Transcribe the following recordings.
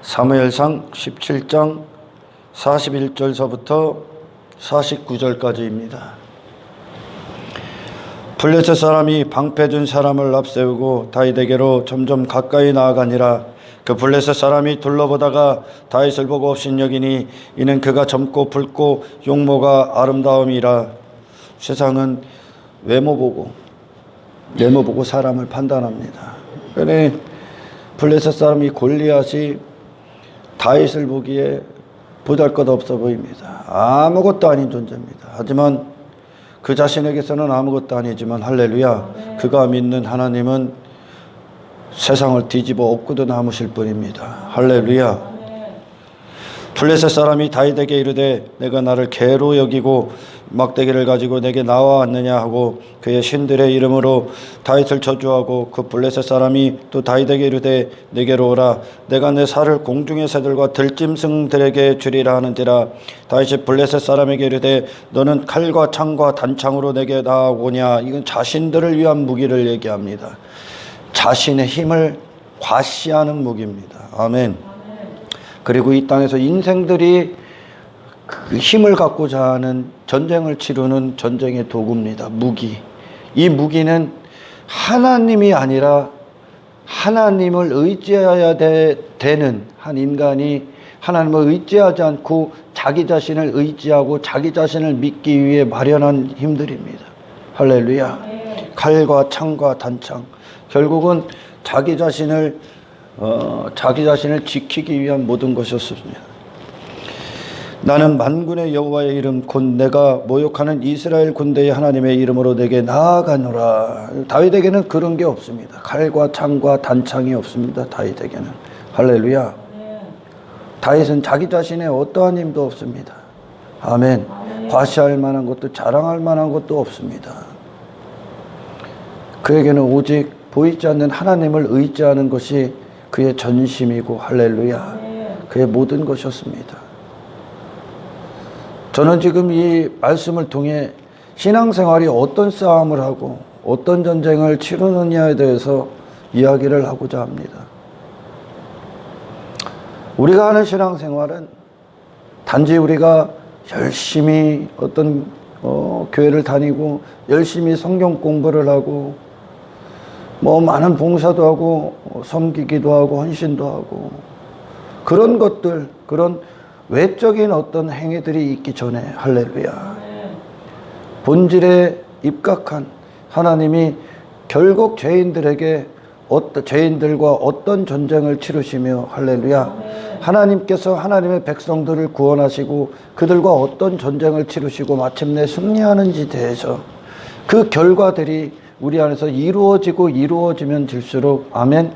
사무엘상 17장 41절서부터 49절까지입니다. 블레셋 사람이 방패든 사람을 앞세우고 다윗에게로 점점 가까이 나아가니라. 그 블레셋 사람이 둘러보다가 다윗을 보고 업신여기니 이는 그가 젊고 붉고 용모가 아름다움이라. 세상은 외모 보고 사람을 판단합니다. 그래 블레셋 사람이 골리앗이 다윗을 보기에 보잘것없어 보입니다. 아무것도 아닌 존재입니다. 하지만 그 자신에게서는 아무것도 아니지만 할렐루야, 그가 믿는 하나님은 세상을 뒤집어 엎고도 남으실 분입니다. 할렐루야. 블레셋 사람이 다윗에게 이르되 내가 나를 개로 여기고 막대기를 가지고 내게 나와왔느냐 하고 그의 신들의 이름으로 다윗을 저주하고, 그 블레셋 사람이 또 다윗에게 이르되 내게로 오라. 내가 내 살을 공중의 새들과 들짐승들에게 주리라 하는지라. 다윗이 블레셋 사람에게 이르되 너는 칼과 창과 단창으로 내게 나아오냐. 이건 자신들을 위한 무기를 얘기합니다. 자신의 힘을 과시하는 무기입니다. 아멘. 그리고 이 땅에서 인생들이 그 힘을 갖고자 하는 전쟁을 치르는 전쟁의 도구입니다. 무기. 이 무기는 하나님이 아니라 하나님을 의지해야 되는 한 인간이 하나님을 의지하지 않고 자기 자신을 의지하고 자기 자신을 믿기 위해 마련한 힘들입니다. 할렐루야. 칼과 창과 단창. 결국은 자기 자신을 지키기 위한 모든 것이었습니다. 나는 만군의 여호와의 이름 곧 내가 모욕하는 이스라엘 군대의 하나님의 이름으로 내게 나아가노라. 다윗에게는 그런 게 없습니다. 칼과 창과 단창이 없습니다. 다윗에게는. 할렐루야. 다윗은 자기 자신의 어떠한 힘도 없습니다. 아멘. 과시할 만한 것도 자랑할 만한 것도 없습니다. 그에게는 오직 보이지 않는 하나님을 의지하는 것이 그의 전심이고, 할렐루야, 그의 모든 것이었습니다. 저는 지금 이 말씀을 통해 신앙생활이 어떤 싸움을 하고 어떤 전쟁을 치르느냐에 대해서 이야기를 하고자 합니다. 우리가 하는 신앙생활은 단지 우리가 열심히 어떤 교회를 다니고 열심히 성경 공부를 하고 많은 봉사도 하고 섬기기도 하고 헌신도 하고 그런 것들, 그런 외적인 어떤 행위들이 있기 전에, 할렐루야, 본질에 입각한 하나님이 결국 죄인들과 어떤 전쟁을 치르시며, 할렐루야, 하나님께서 하나님의 백성들을 구원하시고 그들과 어떤 전쟁을 치르시고 마침내 승리하는지 대해서 그 결과들이 우리 안에서 이루어지면 질수록, 아멘,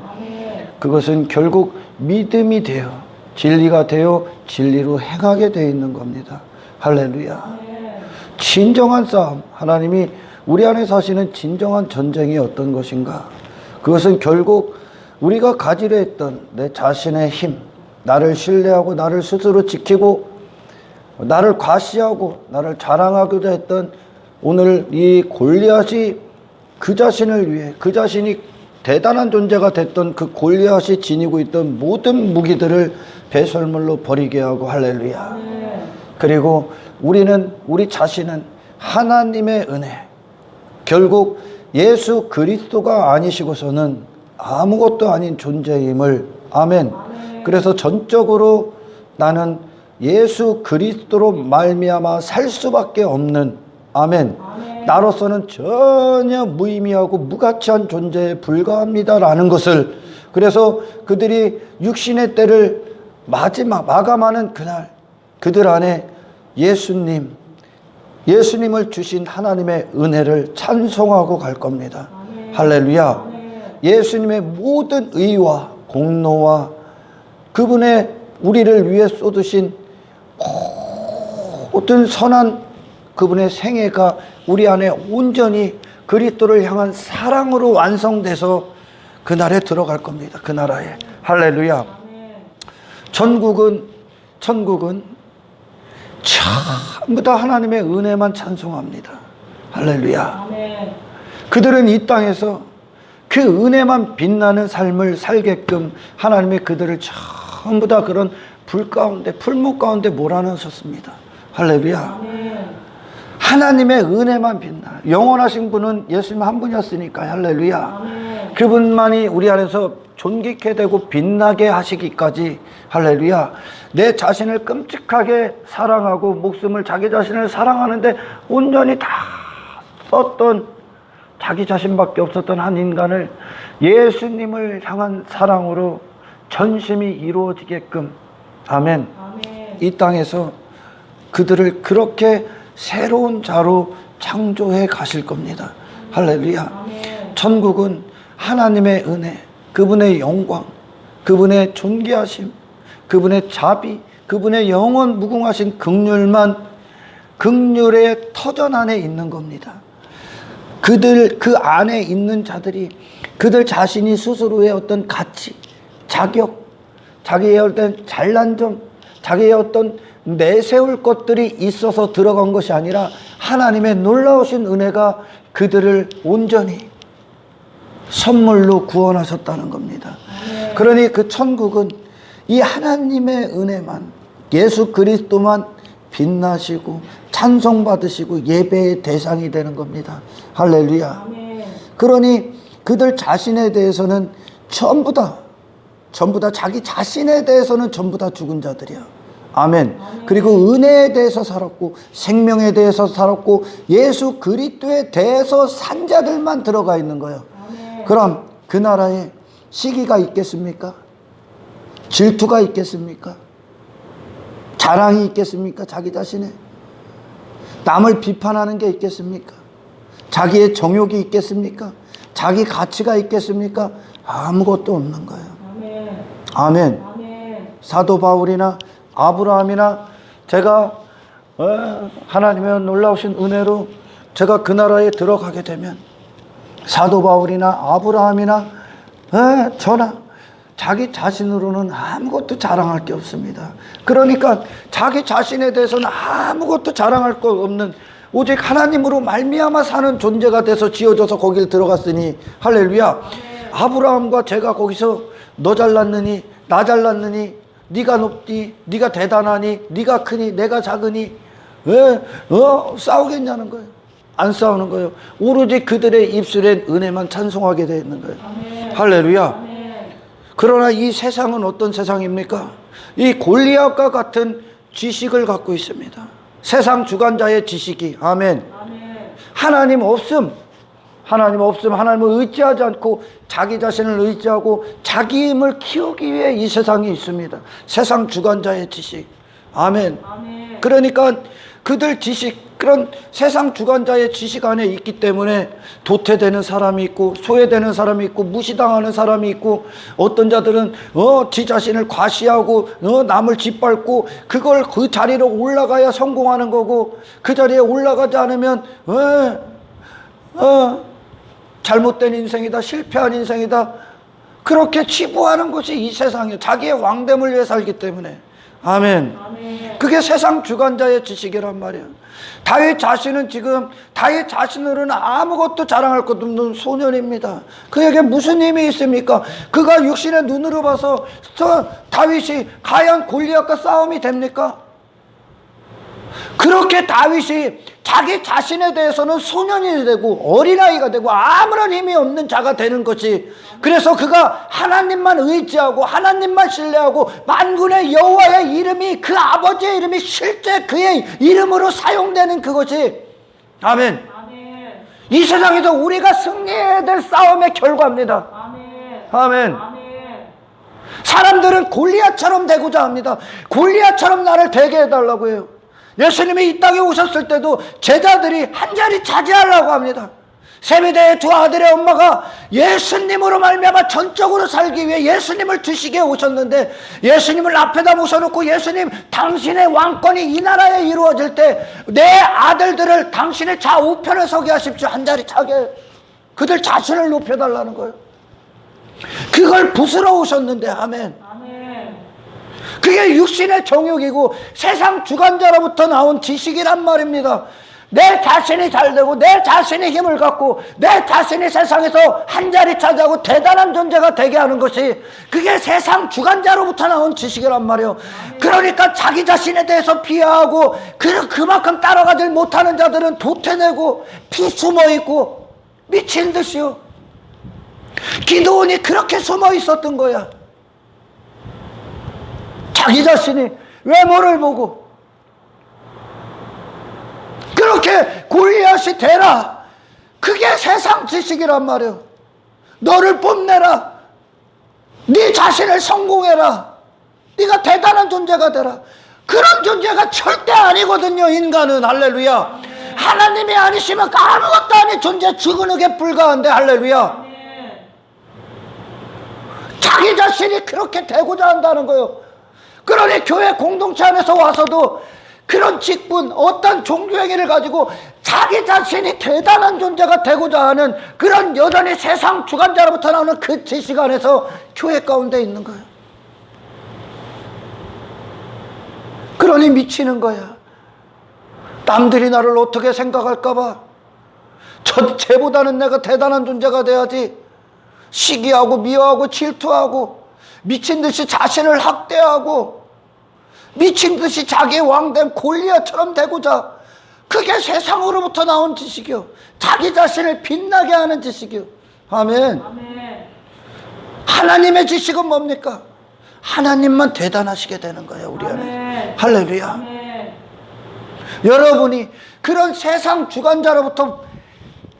그것은 결국 믿음이 되어 진리가 되어 진리로 행하게 되어 있는 겁니다. 할렐루야. 진정한 싸움, 하나님이 우리 안에서 하시는 진정한 전쟁이 어떤 것인가? 그것은 결국 우리가 가지려 했던 내 자신의 힘, 나를 신뢰하고 나를 스스로 지키고 나를 과시하고 나를 자랑하고자 했던 오늘 이 골리앗이 그 자신을 위해, 그 자신이 대단한 존재가 됐던 그 골리앗이 지니고 있던 모든 무기들을 배설물로 버리게 하고, 할렐루야. 그리고 우리 자신은 하나님의 은혜, 결국 예수 그리스도가 아니시고서는 아무것도 아닌 존재임을, 아멘. 그래서 전적으로 나는 예수 그리스도로 말미암아 살 수밖에 없는, 아멘, 나로서는 전혀 무의미하고 무가치한 존재에 불과합니다라는 것을, 그래서 그들이 육신의 때를 마감하는 그날 그들 안에 예수님을 주신 하나님의 은혜를 찬송하고 갈 겁니다. 할렐루야. 예수님의 모든 의와 공로와 그분의 우리를 위해 쏟으신 모든 선한 그분의 생애가 우리 안에 온전히 그리스도를 향한 사랑으로 완성돼서 그날에 들어갈 겁니다. 그 나라에. 할렐루야. 천국은 전부 다 하나님의 은혜만 찬송합니다. 할렐루야. 그들은 이 땅에서 그 은혜만 빛나는 삶을 살게끔 하나님이 그들을 전부 다 그런 불 가운데, 풀목 가운데 몰아넣으셨습니다. 할렐루야. 하나님의 은혜만 빛나. 영원하신 분은 예수님 한 분이었으니까. 할렐루야. 그분만이 우리 안에서 존귀케 되고 빛나게 하시기까지. 할렐루야. 내 자신을 끔찍하게 사랑하고 목숨을 자기 자신을 사랑하는데 온전히 다 썼던, 자기 자신밖에 없었던 한 인간을 예수님을 향한 사랑으로 전심이 이루어지게끔, 아멘. 이 땅에서 그들을 그렇게 새로운 자로 창조해 가실 겁니다. 할렐루야. 천국은 하나님의 은혜, 그분의 영광, 그분의 존귀하심, 그분의 자비, 그분의 영원 무궁하신 긍휼만, 긍휼의 터전 안에 있는 겁니다. 그 안에 있는 자들이 그들 자신이 스스로의 어떤 가치, 자격, 자기의 어떤 잘난 점, 자기의 어떤 내세울 것들이 있어서 들어간 것이 아니라 하나님의 놀라우신 은혜가 그들을 온전히 선물로 구원하셨다는 겁니다. 그러니 그 천국은 이 하나님의 은혜만, 예수 그리스도만 빛나시고 찬송받으시고 예배의 대상이 되는 겁니다. 할렐루야. 그러니 그들 자신에 대해서는 전부 다 자기 자신에 대해서는 전부 다 죽은 자들이야. 아멘. 그리고 은혜에 대해서 살았고 생명에 대해서 살았고 예수 그리스도에 대해서 산 자들만 들어가 있는 거예요. 그럼 그 나라에 시기가 있겠습니까? 질투가 있겠습니까? 자랑이 있겠습니까? 자기 자신에 남을 비판하는 게 있겠습니까? 자기의 정욕이 있겠습니까? 자기 가치가 있겠습니까? 아무것도 없는 거예요. 아멘. 사도 바울이나 아브라함이나 제가 하나님의 놀라우신 은혜로 제가 그 나라에 들어가게 되면 사도 바울이나 아브라함이나 저나 자기 자신으로는 아무것도 자랑할 게 없습니다. 그러니까 자기 자신에 대해서는 아무것도 자랑할 거 없는 오직 하나님으로 말미암아 사는 존재가 돼서 지어져서 거길 들어갔으니 할렐루야. 아브라함과 제가 거기서 너 잘났느니 나 잘났느니 네가 높니 네가 대단하니 네가 크니 내가 작으니 왜 싸우겠냐는 거예요. 안 싸우는 거예요. 오로지 그들의 입술엔 은혜만 찬송하게 되어 있는 거예요. 할렐루야. 그러나 이 세상은 어떤 세상입니까? 이 골리앗과 같은 지식을 갖고 있습니다. 세상 주관자의 지식이. 아멘. 하나님 없음. 하나님을 의지하지 않고 자기 자신을 의지하고 자기 힘을 키우기 위해 이 세상에 있습니다. 세상 주관자의 지식. 아멘. 그러니까 그들 지식, 그런 세상 주관자의 지식 안에 있기 때문에 도태되는 사람이 있고 소외되는 사람이 있고 무시당하는 사람이 있고 어떤 자들은 지 자신을 과시하고 남을 짓밟고 그걸 그 자리로 올라가야 성공하는 거고 그 자리에 올라가지 않으면 잘못된 인생이다, 실패한 인생이다, 그렇게 치부하는 것이 이 세상이에요. 자기의 왕됨을 위해 살기 때문에. 아멘. 그게 세상 주관자의 지식이란 말이에요. 다윗 자신은 지금 다윗 자신으로는 아무것도 자랑할 것 없는 소년입니다. 그에게 무슨 힘이 있습니까? 그가 육신의 눈으로 봐서 다윗이 과연 골리앗과 싸움이 됩니까? 그렇게 다윗이 자기 자신에 대해서는 소년이 되고 어린아이가 되고 아무런 힘이 없는 자가 되는 것이, 그래서 그가 하나님만 의지하고 하나님만 신뢰하고 만군의 여호와의 이름이, 그 아버지의 이름이 실제 그의 이름으로 사용되는 그것이, 아멘, 이 세상에서 우리가 승리해야 될 싸움의 결과입니다. 아멘. 사람들은 골리앗처럼 되고자 합니다. 골리앗처럼 나를 되게 해달라고 해요. 예수님이 이 땅에 오셨을 때도 제자들이 한 자리 차지하려고 합니다. 세베대의 두 아들의 엄마가 예수님으로 말미암아 전적으로 살기 위해 예수님을 주시게 오셨는데, 예수님을 앞에다 모셔놓고 예수님, 당신의 왕권이 이 나라에 이루어질 때 내 아들들을 당신의 좌우편에 서게 하십시오. 한 자리 차게. 그들 자신을 높여달라는 거예요. 그걸 부스러우셨는데. 아멘. 그게 육신의 정욕이고 세상 주관자로부터 나온 지식이란 말입니다. 내 자신이 잘되고 내 자신이 힘을 갖고 내 자신이 세상에서 한 자리 차지하고 대단한 존재가 되게 하는 것이 그게 세상 주관자로부터 나온 지식이란 말이에요. 그러니까 자기 자신에 대해서 비하하고 그만큼 따라가질 못하는 자들은 도태되고 피 숨어있고 미친 듯이요. 기드온이 그렇게 숨어 있었던 거야. 자기 자신이 외모를 보고 그렇게 골리앗이 되라. 그게 세상 지식이란 말이에요. 너를 뽐내라. 네 자신을 성공해라. 네가 대단한 존재가 되라. 그런 존재가 절대 아니거든요. 인간은. 할렐루야. 하나님이 아니시면 아무것도 아닌 존재, 죽은흙에 불과한데. 할렐루야. 자기 자신이 그렇게 되고자 한다는 거예요. 그러니 교회 공동체 안에서 와서도 그런 직분, 어떤 종교행위를 가지고 자기 자신이 대단한 존재가 되고자 하는 그런 여전히 세상 주관자로부터 나오는 그 지식 안에서 교회 가운데 있는 거예요. 그러니 미치는 거야. 남들이 나를 어떻게 생각할까봐 쟤보다는 내가 대단한 존재가 돼야지. 시기하고 미워하고 질투하고 미친 듯이 자신을 학대하고 미친 듯이 자기의 왕됨 골리앗처럼 되고자. 그게 세상으로부터 나온 지식이요. 자기 자신을 빛나게 하는 지식이요. 아멘. 아멘. 하나님의 지식은 뭡니까? 하나님만 대단하시게 되는 거예요. 우리 안에. 할렐루야. 아멘. 여러분이 그런 세상 주관자로부터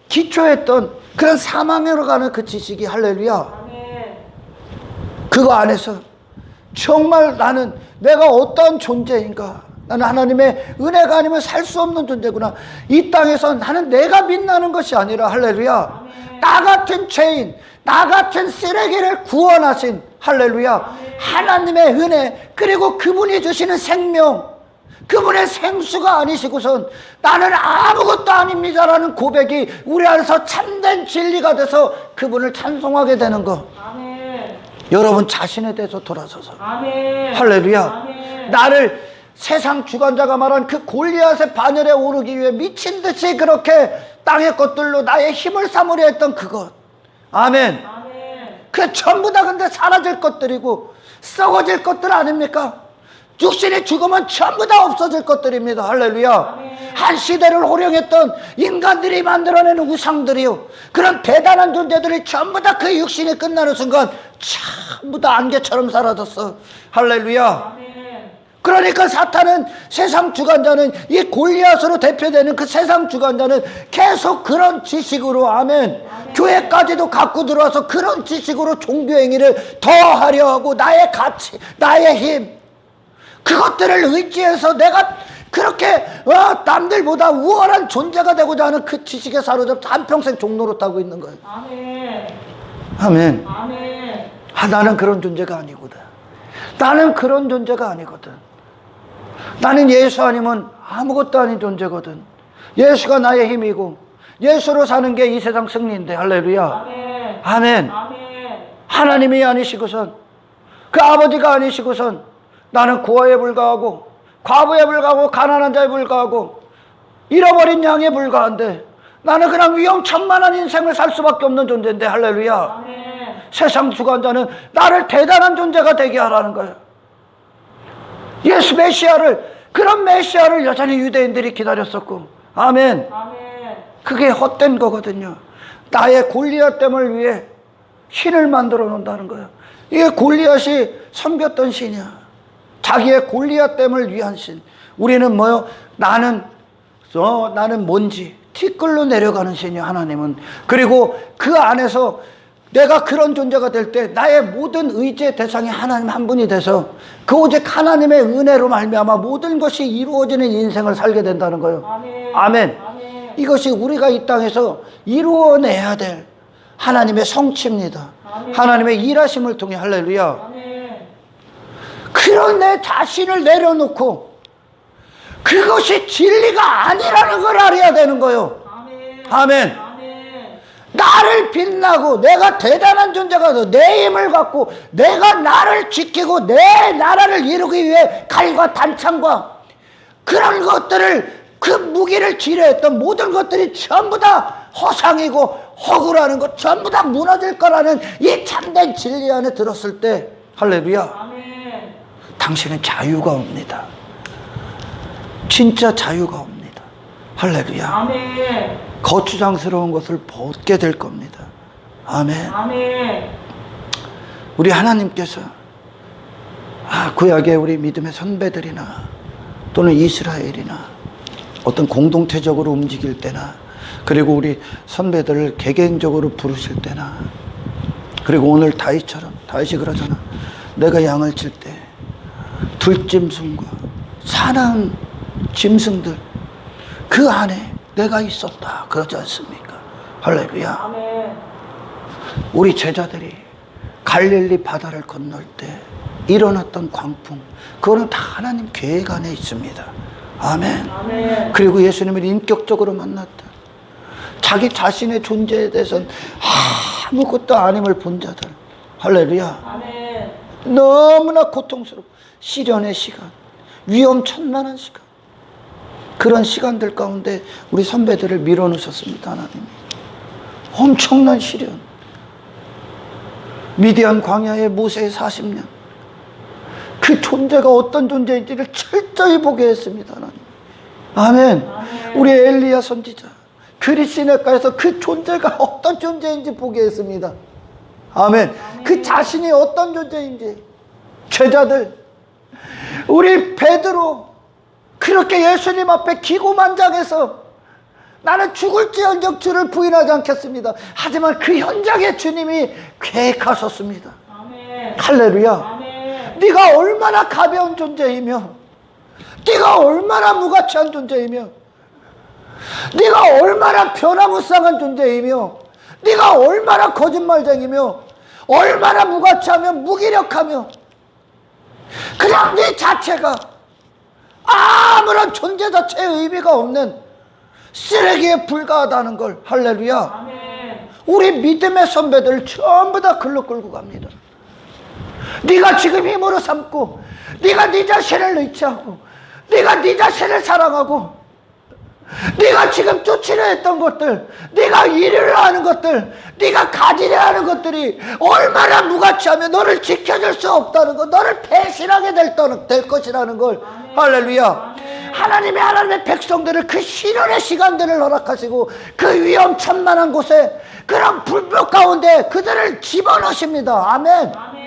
기초했던 그런 사망으로 가는 그 지식이 할렐루야. 아멘. 그거 안에서 정말 나는 내가 어떤 존재인가? 나는 하나님의 은혜가 아니면 살 수 없는 존재구나. 이 땅에서 나는 내가 빛나는 것이 아니라 할렐루야. 아멘. 나 같은 죄인, 나 같은 쓰레기를 구원하신 할렐루야. 아멘. 하나님의 은혜, 그리고 그분이 주시는 생명, 그분의 생수가 아니시고선 나는 아무것도 아닙니다라는 고백이 우리 안에서 참된 진리가 돼서 그분을 찬송하게 되는 거. 아멘. 여러분 자신에 대해서 돌아서서 아멘. 할렐루야. 아멘. 나를 세상 주관자가 말한 그 골리앗의 반열에 오르기 위해 미친 듯이 그렇게 땅의 것들로 나의 힘을 삼으려 했던 그것. 아멘. 아멘. 그 전부 다 근데 사라질 것들이고 썩어질 것들 아닙니까? 육신이 죽으면 전부 다 없어질 것들입니다. 할렐루야. 아멘. 한 시대를 호령했던 인간들이 만들어내는 우상들이요, 그런 대단한 존재들이 전부 다 그 육신이 끝나는 순간 전부 다 안개처럼 사라졌어. 할렐루야. 아멘. 그러니까 사탄은, 세상 주관자는, 이 골리앗으로 대표되는 그 세상 주관자는 계속 그런 지식으로, 아멘, 교회까지도 갖고 들어와서 그런 지식으로 종교행위를 더 하려 하고 나의 가치, 나의 힘, 그것들을 의지해서 내가 그렇게 남들보다 우월한 존재가 되고자 하는 그 지식에 사로잡혀 한평생 종노릇하고 있는 거예요. 아멘. 아멘. 아멘. 나는 그런 존재가 아니거든. 나는 그런 존재가 아니거든. 나는 예수 아니면 아무것도 아닌 존재거든. 예수가 나의 힘이고 예수로 사는 게 이 세상 승리인데. 할렐루야. 아멘. 아멘. 아멘. 하나님이 아니시고선, 그 아버지가 아니시고선 나는 고아에 불과하고 과부에 불과하고 가난한 자에 불과하고 잃어버린 양에 불과한데 나는 그냥 위험천만한 인생을 살 수밖에 없는 존재인데. 할렐루야. 아멘. 세상 주관자는 나를 대단한 존재가 되게 하라는 거예요. 예수 메시아를, 그런 메시아를 여전히 유대인들이 기다렸었고. 아멘. 아멘. 그게 헛된 거거든요. 나의 골리앗됨을 위해 신을 만들어 놓는다는 거예요. 이게 골리앗이 섬겼던 신이야. 자기의 골리앗됨을 위한 신. 우리는 뭐요? 나는 뭔지 티끌로 내려가는 신이야, 하나님은. 그리고 그 안에서 내가 그런 존재가 될 때 나의 모든 의지의 대상이 하나님 한 분이 돼서 그 오직 하나님의 은혜로 말미암아 모든 것이 이루어지는 인생을 살게 된다는 거예요. 아멘. 아멘. 아멘. 이것이 우리가 이 땅에서 이루어내야 될 하나님의 성취입니다. 아멘. 하나님의 일하심을 통해. 할렐루야. 아멘. 그런 내 자신을 내려놓고 그것이 진리가 아니라는 걸 알아야 되는 거예요. 아멘. 아멘. 아멘. 나를 빛나고 내가 대단한 존재가 돼, 내 힘을 갖고 내가 나를 지키고 내 나라를 이루기 위해 칼과 단창과 그런 것들을 그 무기를 지뢰했던 모든 것들이 전부 다 허상이고 허구라는 것, 전부 다 무너질 거라는 이 참된 진리 안에 들었을 때, 할렐루야, 아멘. 당신은 자유가 옵니다. 진짜 자유가 옵니다. 할렐루야. 아멘. 거추장스러운 것을 벗게 될 겁니다. 아멘. 아멘. 우리 하나님께서 구약의 우리 믿음의 선배들이나 또는 이스라엘이나 어떤 공동체적으로 움직일 때나, 그리고 우리 선배들을 개개인적으로 부르실 때나, 그리고 오늘 다윗처럼, 다윗이 그러잖아. 내가 양을 칠 때 들짐승과 사나운 짐승들 그 안에 내가 있었다 그러지 않습니까? 할렐루야. 아멘. 우리 제자들이 갈릴리 바다를 건널 때 일어났던 광풍, 그거는 다 하나님 계획 안에 있습니다. 아멘. 아멘. 그리고 예수님을 인격적으로 만났다. 자기 자신의 존재에 대해서는 아무것도 아님을 본 자들, 할렐루야, 아멘. 너무나 고통스럽고 시련의 시간, 위험천만한 시간, 그런 시간들 가운데 우리 선배들을 밀어넣으셨습니다. 하나님이 엄청난 시련, 미디안 광야의 모세의 40년, 그 존재가 어떤 존재인지를 철저히 보게 했습니다. 하나님. 아멘. 아멘. 우리 엘리야 선지자 그리스네가에서 그 존재가 어떤 존재인지 보게 했습니다. 아멘. 그 자신이 어떤 존재인지. 제자들, 우리 베드로 그렇게 예수님 앞에 기고만장해서 나는 죽을지언정 주를 부인하지 않겠습니다. 하지만 그 현장에 주님이 계획하셨습니다. 아멘. 할렐루야. 아멘. 네가 얼마나 가벼운 존재이며, 네가 얼마나 무가치한 존재이며, 네가 얼마나 변화무쌍한 존재이며, 네가 얼마나 거짓말쟁이며, 얼마나 무가치하며 무기력하며, 그냥 네 자체가 아무런 존재 자체의 의미가 없는 쓰레기에 불과하다는 걸, 할렐루야, 아멘. 우리 믿음의 선배들 전부 다 글로 끌고 갑니다. 네가 지금 힘으로 삼고, 네가 네 자신을 의지하고, 네가 네 자신을 사랑하고, 네가 지금 쫓으려 했던 것들, 네가 이루려 하는 것들, 네가 가지려 하는 것들이 얼마나 무가치하며 너를 지켜줄 수 없다는 것, 너를 배신하게 될 것이라는 걸, 할렐루야. 하나님의 백성들을 그 시련의 시간들을 허락하시고 그 위험천만한 곳에, 그런 불법 가운데 그들을 집어넣으십니다. 아멘. 아멘.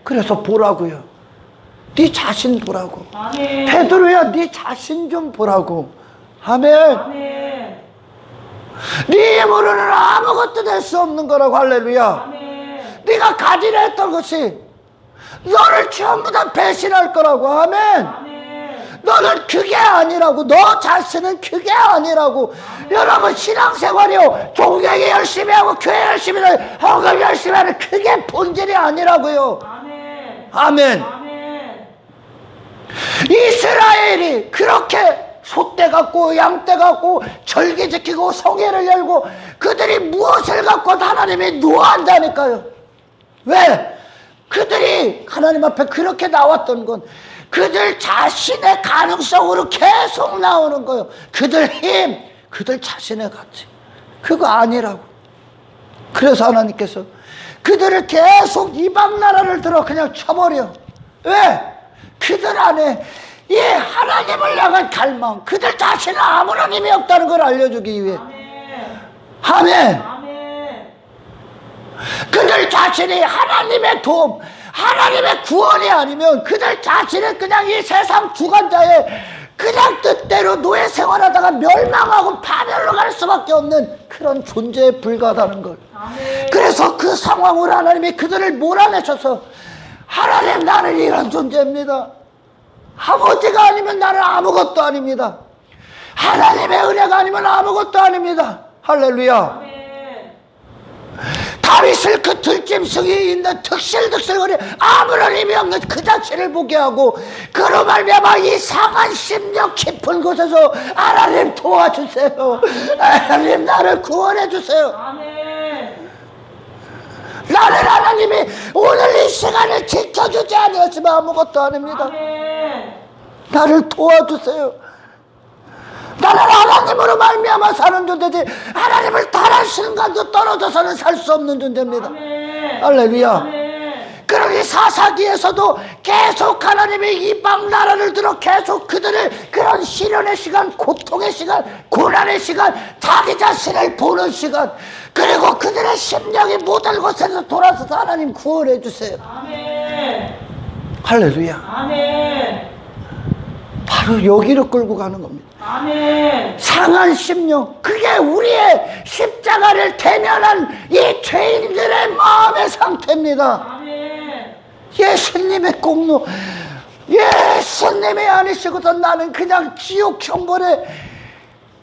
그래서 보라고요. 네 자신 보라고. 아멘. 베드로야, 네 자신 좀 보라고. 아멘. 아멘. 네 힘으로는 아무것도 될 수 없는 거라고. 할렐루야. 아멘. 네가 가지려 했던 것이 너를 전부 다 배신할 거라고. 아멘. 아멘. 너는 그게 아니라고. 너 자신은 그게 아니라고. 여러분, 신앙생활이요, 종교에 열심히 하고 교회 열심히 하고 헌금 열심히 하는 그게 본질이 아니라고요. 아멘. 아멘. 아멘. 이스라엘이 그렇게 소떼 갖고 양떼 갖고 절기 지키고 성회를 열고 그들이 무엇을 갖고 하나님이 노한다니까요. 왜? 그들이 하나님 앞에 그렇게 나왔던 건 그들 자신의 가능성으로 계속 나오는 거예요. 그들 힘, 그들 자신의 가치, 그거 아니라고. 그래서 하나님께서 그들을 계속 이방 나라를 들어 그냥 쳐버려. 왜? 그들 안에 이 하나님을 향한 갈망, 그들 자신은 아무런 힘이 없다는 걸 알려주기 위해. 아멘. 아멘. 그들 자신이 하나님의 도움, 하나님의 구원이 아니면 그들 자신은 그냥 이 세상 주관자의 그냥 뜻대로 노예 생활하다가 멸망하고 파멸로 갈 수밖에 없는 그런 존재에 불과하다는 걸. 아멘. 그래서 그 상황으로 하나님이 그들을 몰아내셔서, 하나님, 나는 이런 존재입니다. 아버지가 아니면 나는 아무것도 아닙니다. 하나님의 은혜가 아니면 아무것도 아닙니다. 할렐루야. 아멘. 다윗을 그 들짐승이 있는 득실득실거리 아무런 의미 없는 그 자체를 보게 하고, 그로 말미암아 이 상한 심령 깊은 곳에서 하나님 도와주세요. 하나님, 나를 구원해 주세요. 아멘. 나는 하나님이 오늘 이 시간을 지켜주지 않았지만 아무것도 아닙니다. 아멘. 나를 도와주세요. 나는 하나님으로 말미암아 사는 존재지 하나님을 단 한 순간도 떨어져서는 살 수 없는 존재입니다. 아멘. 할렐루야. 아멘. 그러니 사사기에서도 계속 하나님이 이방 나라를 들어 계속 그들을 그런 시련의 시간, 고통의 시간, 고난의 시간, 자기 자신을 보는 시간, 그리고 그들의 심령이 모든 곳에서 돌아서서 하나님 구원해 주세요. 아멘. 할렐루야. 아멘. 바로 여기로 끌고 가는 겁니다. 아멘. 상한 심령, 그게 우리의 십자가를 대면한 이 죄인들의 마음의 상태입니다. 아멘. 예수님의 공로, 예수님이 아니시고서 나는 그냥 지옥 형벌에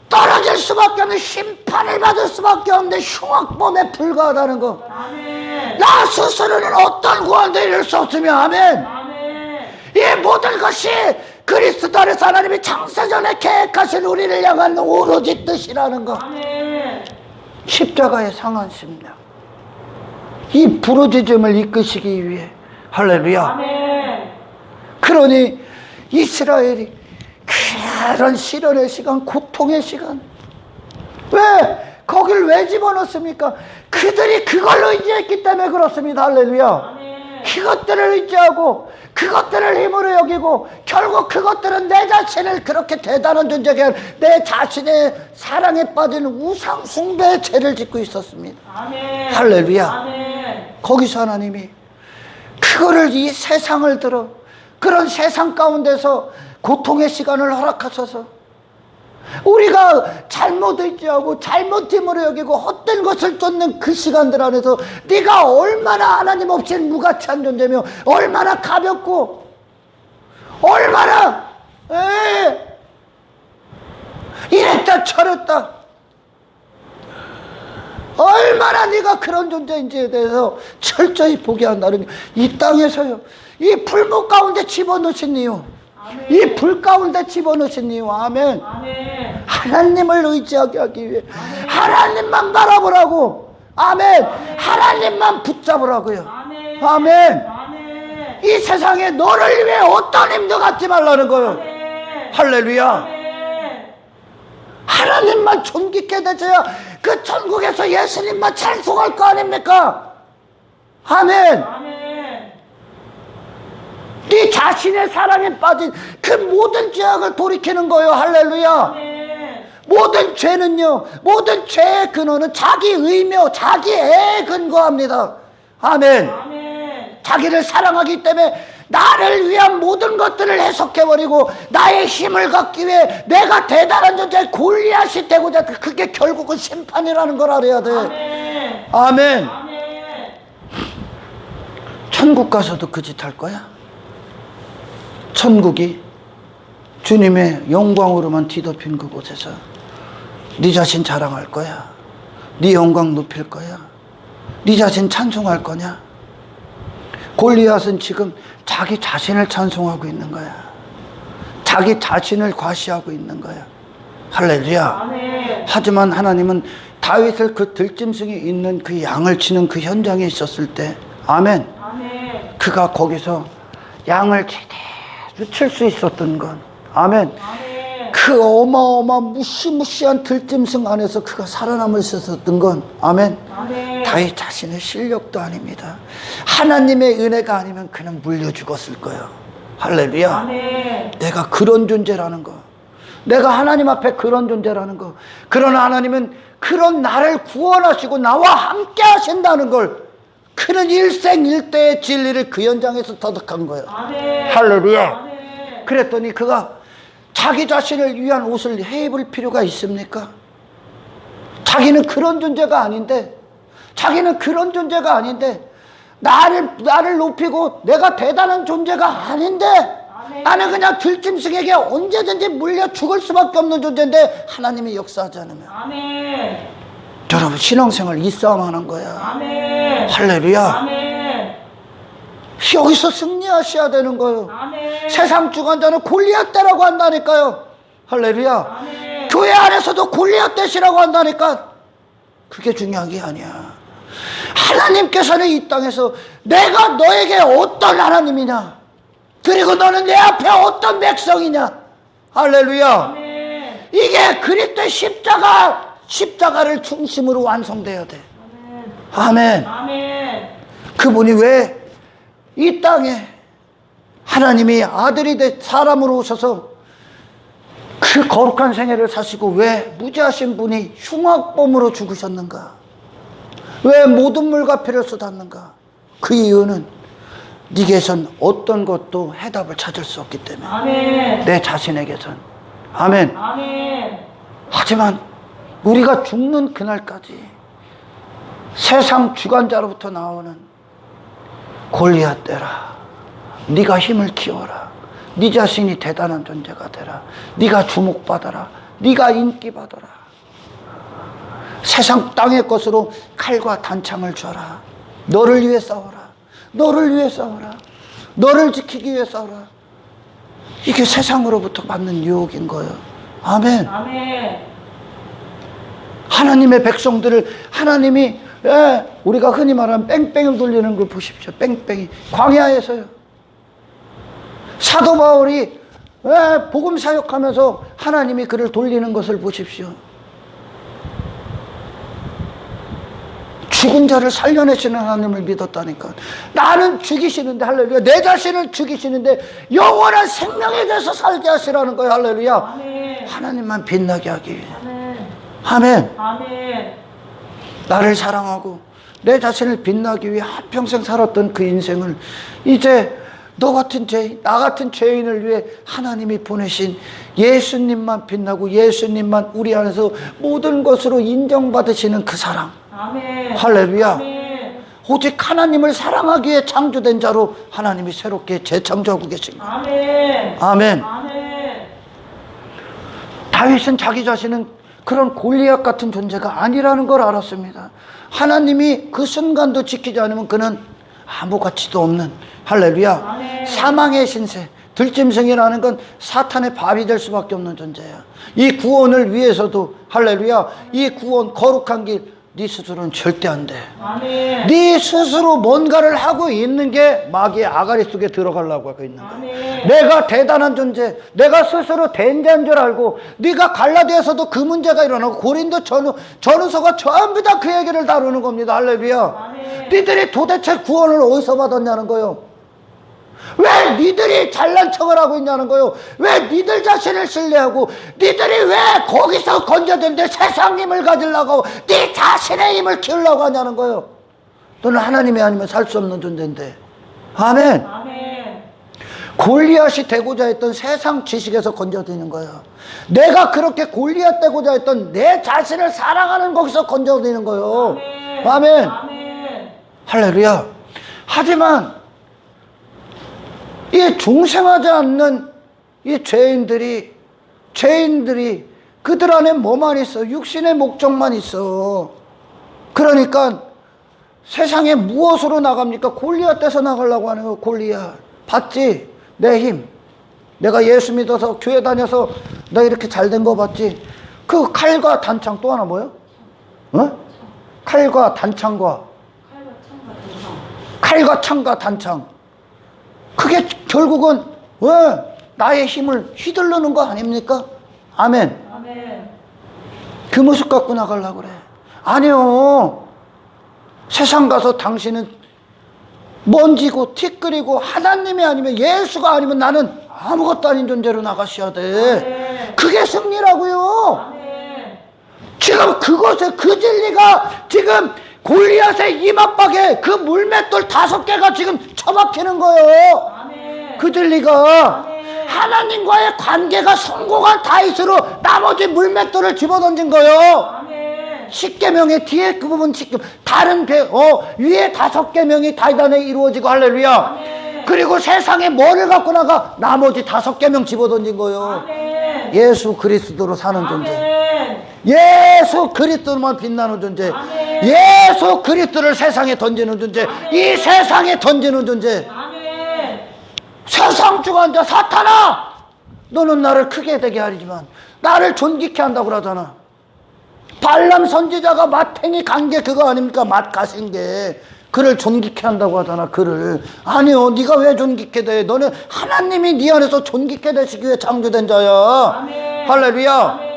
떨어질 수밖에 없는, 심판을 받을 수밖에 없는 흉악범에 불과하다는 거. 아멘. 나 스스로는 어떤 구원도 이룰 수 없으며, 아멘. 아멘. 이 모든 것이 그리스도 안에서 하나님이 창세전에 계획하신 우리를 향한 오로지 뜻이라는 거. 아멘. 십자가의 상한 심령, 이 부르짖음을 이끄시기 위해, 할렐루야. 아멘. 그러니 이스라엘이 그런 시련의 시간, 고통의 시간, 왜 거길 왜 집어넣습니까? 그들이 그걸로 의지했기 때문에 그렇습니다. 할렐루야. 아멘. 그것들을 의지하고 그것들을 힘으로 여기고 결국 그것들은 내 자신을 그렇게 대단한 존재가 내 자신의 사랑에 빠진 우상 숭배의 죄를 짓고 있었습니다. 아멘. 할렐루야. 아멘. 거기서 하나님이 그거를 이 세상을 들어 그런 세상 가운데서 고통의 시간을 허락하셔서 우리가 잘못 의지하고 잘못 힘으로 여기고 헛된 것을 쫓는 그 시간들 안에서 네가 얼마나 하나님 없이 무가치한 존재며 얼마나 가볍고 얼마나 이랬다 저랬다 얼마나 네가 그런 존재인지에 대해서 철저히 보게 한다는 게 이 땅에서요, 이 풀목 가운데 집어넣으신 이유, 아멘. 이 불 가운데 집어넣으신 이유, 아멘. 아멘. 하나님을 의지하게 하기 위해 아멘. 하나님만 바라보라고, 아멘. 하나님만 붙잡으라고요, 아멘. 아멘. 아멘. 이 세상에 너를 위해 어떤 힘도 갖지 말라는 거예요. 아멘. 할렐루야. 아멘. 하나님만 존귀케 되셔야 그 천국에서 예수님만 찬송할 거 아닙니까? 아멘. 아멘. 네 자신의 사랑에 빠진 그 모든 죄악을 돌이키는 거예요. 할렐루야. 아멘. 모든 죄는요, 모든 죄의 근원은 자기 의며 자기 애에 근거합니다. 아멘. 아멘. 자기를 사랑하기 때문에 나를 위한 모든 것들을 해석해버리고 나의 힘을 갖기 위해 내가 대단한 존재 골리앗이 되고자, 그게 결국은 심판이라는 걸 알아야 돼. 아멘. 아멘. 아멘. 천국 가서도 그 짓 할 거야? 천국이 주님의 영광으로만 뒤덮인 그곳에서 네 자신 자랑할 거야? 네 영광 높일 거야? 네 자신 찬송할 거냐? 골리앗은 지금 자기 자신을 찬송하고 있는 거야. 자기 자신을 과시하고 있는 거야. 할렐루야. 아멘. 하지만 하나님은 다윗을 그 들짐승이 있는 그 양을 치는 그 현장에 있었을 때, 아멘, 아멘. 그가 거기서 양을 제대로 칠 수 있었던 건, 아멘, 아멘. 그 어마어마 무시무시한 들짐승 안에서 그가 살아남을 수 있었던 건, 아멘, 아멘. 다윗 자신의 실력도 아닙니다. 하나님의 은혜가 아니면 그는 물려 죽었을 거예요. 할렐루야. 아멘. 내가 그런 존재라는 거, 내가 하나님 앞에 그런 존재라는 거, 그러나 하나님은 그런 나를 구원하시고 나와 함께 하신다는 걸, 그는 일생일대의 진리를 그 현장에서 터득한 거예요. 아멘. 할렐루야. 아멘. 그랬더니 그가 자기 자신을 위한 옷을 해입을 필요가 있습니까? 자기는 그런 존재가 아닌데, 자기는 그런 존재가 아닌데, 나를 높이고 내가 대단한 존재가 아닌데, 아멘. 나는 그냥 들짐승에게 언제든지 물려 죽을 수밖에 없는 존재인데 하나님이 역사하지 않으면, 아멘. 여러분 신앙생활 이 싸움 하는 거야. 아멘. 할렐루야. 아멘. 여기서 승리하셔야 되는 거예요. 아멘. 세상 주관자는 골리앗 대라고 한다니까요. 할렐루야. 아멘. 교회 안에서도 골리앗 대시라고 한다니까. 그게 중요한 게 아니야. 하나님께서는 이 땅에서 내가 너에게 어떤 하나님이냐, 그리고 너는 내 앞에 어떤 백성이냐. 할렐루야. 아멘. 이게 그리스도의 십자가를 중심으로 완성돼야 돼. 아멘. 아멘. 그분이 왜 이 땅에 하나님이 아들이 돼 사람으로 오셔서 그 거룩한 생애를 사시고 왜 무지하신 분이 흉악범으로 죽으셨는가? 왜 모든 물과 피를 쏟았는가? 그 이유는 네게선 어떤 것도 해답을 찾을 수 없기 때문에. 아멘. 내 자신에게선. 아멘. 아멘. 하지만 우리가 죽는 그날까지 세상 주관자로부터 나오는 골리앗 되라. 네가 힘을 키워라. 네 자신이 대단한 존재가 되라. 네가 주목받아라. 네가 인기 받아라. 세상 땅의 것으로 칼과 단창을 줘라. 너를 위해 싸워라. 너를 위해 싸워라. 너를 지키기 위해 싸워라. 이게 세상으로부터 받는 유혹인 거예요. 아멘. 아멘. 하나님의 백성들을 하나님이 우리가 흔히 말하는 뺑뺑이를 돌리는 걸 보십시오. 뺑뺑이. 광야에서요. 사도 바울이 복음 사역하면서 하나님이 그를 돌리는 것을 보십시오. 죽은 자를 살려내시는 하나님을 믿었다니까. 나는 죽이시는데 할렐루야. 내 자신을 죽이시는데 영원한 생명에 대해서 살게 하시라는 거예요. 할렐루야. 아멘. 하나님만 빛나게 하기 위해. 아멘. 아멘. 아멘. 나를 사랑하고 내 자신을 빛나기 위해 한평생 살았던 그 인생을 이제 너 같은 죄인, 나 같은 죄인을 위해 하나님이 보내신 예수님만 빛나고 예수님만 우리 안에서 모든 것으로 인정받으시는 그 사랑. 아멘. 할렐루야. 아멘. 오직 하나님을 사랑하기에 창조된 자로 하나님이 새롭게 재창조하고 계신 거예요. 아멘. 아멘. 아멘. 다윗은 자기 자신은 그런 골리앗 같은 존재가 아니라는 걸 알았습니다. 하나님이 그 순간도 지키지 않으면 그는 아무 가치도 없는, 할렐루야, 아멘. 사망의 신세, 들짐승이라는 건 사탄의 밥이 될 수밖에 없는 존재야. 이 구원을 위해서도, 할렐루야, 이 구원 거룩한 길 네 스스로는 절대 안 돼. 아멘. 네 스스로 뭔가를 하고 있는 게 마귀의 아가리 속에 들어가려고 하고 있는 거야. 아멘. 내가 대단한 존재, 내가 스스로 대인자인 줄 알고, 네가 갈라디아서도 그 문제가 일어나고 고린도 전후서가 전부 다 그 얘기를 다루는 겁니다. 할렐루야. 아멘. 니들이 도대체 구원을 어디서 받았냐는 거예요. 왜 니들이 잘난 척을 하고 있냐는 거예요. 왜 니들 자신을 신뢰하고 니들이 왜 거기서 건져든데 세상 힘을 가지려고 네 자신의 힘을 키우려고 하냐는 거예요. 너는 하나님이 아니면 살 수 없는 존재인데. 아멘. 아멘. 골리앗이 되고자 했던 세상 지식에서 건져드는 거예요. 내가 그렇게 골리앗 되고자 했던 내 자신을 사랑하는 거기서 건져드는 거예요. 아멘. 아멘. 아멘. 할렐루야. 하지만 이 중생하지 않는 이 죄인들이 그들 안에 뭐만 있어? 육신의 목적만 있어. 그러니까 세상에 무엇으로 나갑니까? 골리앗 돼서 나가려고 하는 거. 골리앗. 봤지? 내 힘. 내가 예수 믿어서 교회 다녀서 나 이렇게 잘된 거 봤지? 그 칼과 단창, 또 하나 뭐요? 어? 칼과 단창과 칼과 창과 단창. 그게 결국은 나의 힘을 휘둘르는 거 아닙니까? 아멘. 아멘. 그 모습 갖고 나가려고 그래. 아니요. 세상 가서 당신은 먼지고 티끌이고 하나님이 아니면 예수가 아니면 나는 아무것도 아닌 존재로 나가셔야 돼. 아멘. 그게 승리라고요. 아멘. 지금 그곳에 그 진리가 지금 골리앗의 이마박에 그 물맷돌 5개가 지금 처박히는 거예요. 아멘. 그 진리가 아멘. 하나님과의 관계가 성공한 다윗으로 나머지 물맷돌을 집어던진 거예요. 아멘. 10계명의 뒤에 그 부분 10계명, 다른 위에 5계명이 다윗 안에 이루어지고, 할렐루야. 아멘. 그리고 세상에 뭐를 갖고 나가? 나머지 5계명 집어던진 거예요. 아멘. 예수 그리스도로 사는 존재. 아멘. 예수 그리스도만 빛나는 존재. 아멘. 예수 그리스도를 세상에 던지는 존재. 이 세상에 던지는 존재. 아멘. 세상 주관자 사탄아, 너는 나를 크게 되게 하리지만 나를 존귀케 한다고 그러잖아. 발람 선지자가 마탱이 간 게 그거 아닙니까? 맛 가신 게 그를 존귀케 한다고 하잖아. 그를. 아니요, 네가 왜 존귀케 돼? 너는 하나님이 네 안에서 존귀케 되시기 위해 창조된 자야. 아멘. 할렐루야. 아멘.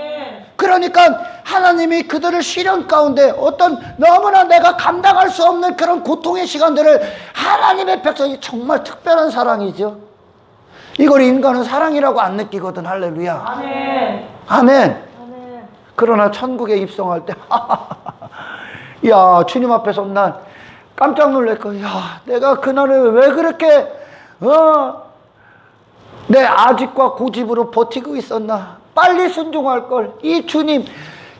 그러니까 하나님이 그들을 시련 가운데 어떤 너무나 내가 감당할 수 없는 그런 고통의 시간들을 하나님의 백성이 정말 특별한 사랑이죠. 이걸 인간은 사랑이라고 안 느끼거든. 할렐루야. 아멘. 아멘. 아멘. 그러나 천국에 입성할 때 야, 주님 앞에서 난 깜짝 놀랄 거야. 야, 내가 그날에 왜 그렇게 내 아집과 고집으로 버티고 있었나. 빨리 순종할 걸. 이 주님,